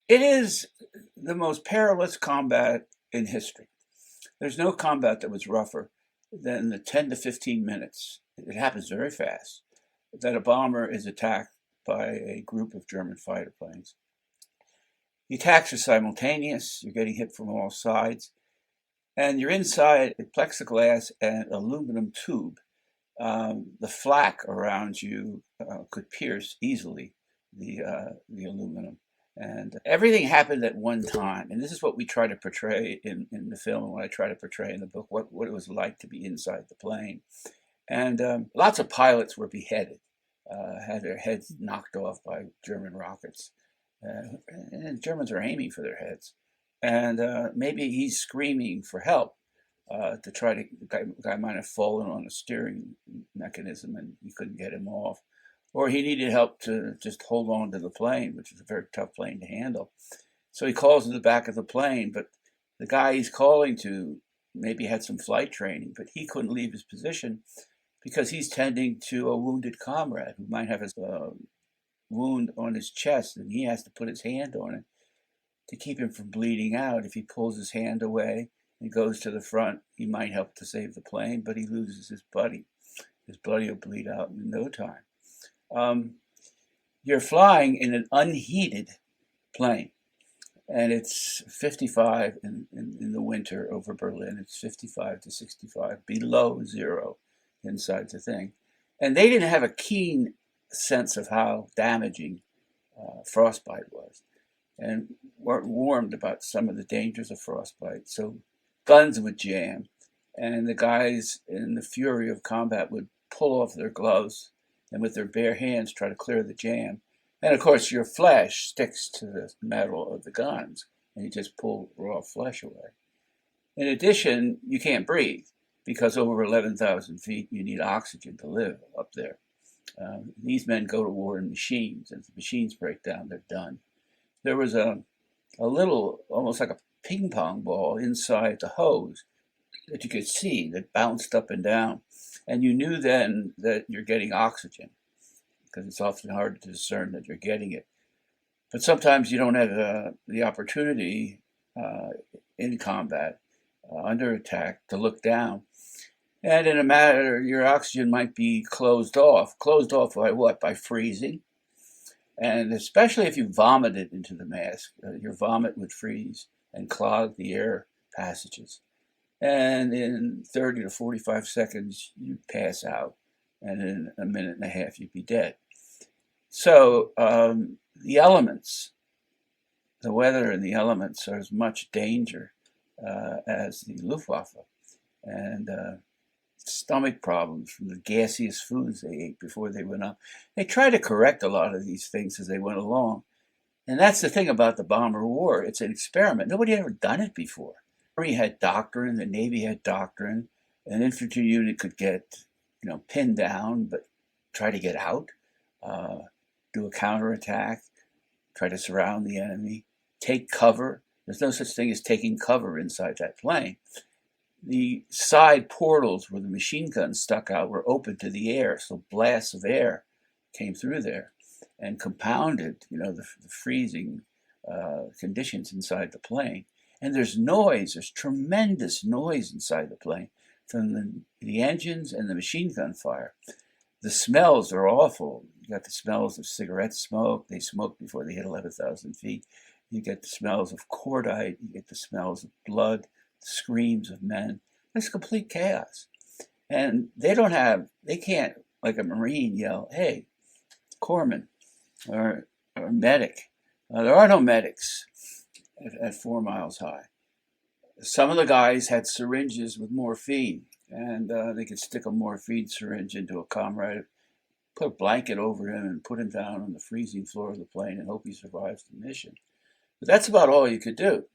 It is the most perilous combat in history. There's no combat that was rougher than the 10 to 15 minutes. It happens very fast that a bomber is attacked by a group of German fighter planes. The attacks are simultaneous. You're getting hit from all sides, and you're inside a plexiglass and aluminum tube. The flak around you could pierce easily the aluminum. And everything happened at one time. And this is what we try to portray in the film and what I try to portray in the book, what it was like to be inside the plane. And lots of pilots were beheaded, had their heads knocked off by German rockets. And Germans are aiming for their heads. And maybe he's screaming for help to try to, the guy might have fallen on a steering mechanism and you couldn't get him off. Or he needed help to just hold on to the plane, which is a very tough plane to handle. So he calls to the back of the plane, but the guy he's calling to maybe had some flight training, but he couldn't leave his position because he's tending to a wounded comrade who might have a wound on his chest, and he has to put his hand on it to keep him from bleeding out. If he pulls his hand away and goes to the front, he might help to save the plane, but he loses his buddy. His buddy will bleed out in no time. You're flying in an unheated plane, and it's 55 in the winter over Berlin. It's 55 to 65 below zero inside the thing. And they didn't have a keen sense of how damaging frostbite was, and weren't warned about some of the dangers of frostbite. So guns would jam, and the guys in the fury of combat would pull off their gloves and with their bare hands try to clear the jam. And of course, your flesh sticks to the metal of the guns, and you just pull raw flesh away. In addition, you can't breathe because over 11,000 feet, you need oxygen to live up there. These men go to war in machines, and if the machines break down, they're done. There was a little, almost like a ping pong ball inside the hose that you could see that bounced up and down. And you knew then that you're getting oxygen because it's often hard to discern that you're getting it. But sometimes you don't have the opportunity in combat, under attack, to look down. And in a matter, your oxygen might be closed off. Closed off by what? By freezing. And especially if you vomited into the mask, your vomit would freeze and clog the air passages. And in 30 to 45 seconds, you'd pass out. And in a minute and a half, you'd be dead. So the elements, the weather and the elements are as much danger as the Luftwaffe. And stomach problems from the gaseous foods they ate before they went up. They tried to correct a lot of these things as they went along. And that's the thing about the bomber war. It's an experiment. Nobody had ever done it before. The Army had doctrine, the Navy had doctrine. An infantry unit could get, pinned down, but try to get out, do a counterattack, try to surround the enemy, take cover. There's no such thing as taking cover inside that plane. The side portals where the machine guns stuck out were open to the air, so blasts of air came through there and compounded, the freezing conditions inside the plane. And there's noise, there's tremendous noise inside the plane from the engines and the machine gun fire. The smells are awful. You got the smells of cigarette smoke. They smoked before they hit 11,000 feet. You get the smells of cordite. You get the smells of blood, the screams of men. It's complete chaos. And they can't, like a Marine, yell, "Hey, corpsman," or medic. There are no medics at 4 miles high. Some of the guys had syringes with morphine, and they could stick a morphine syringe into a comrade, put a blanket over him, and put him down on the freezing floor of the plane and hope he survives the mission. But that's about all you could do.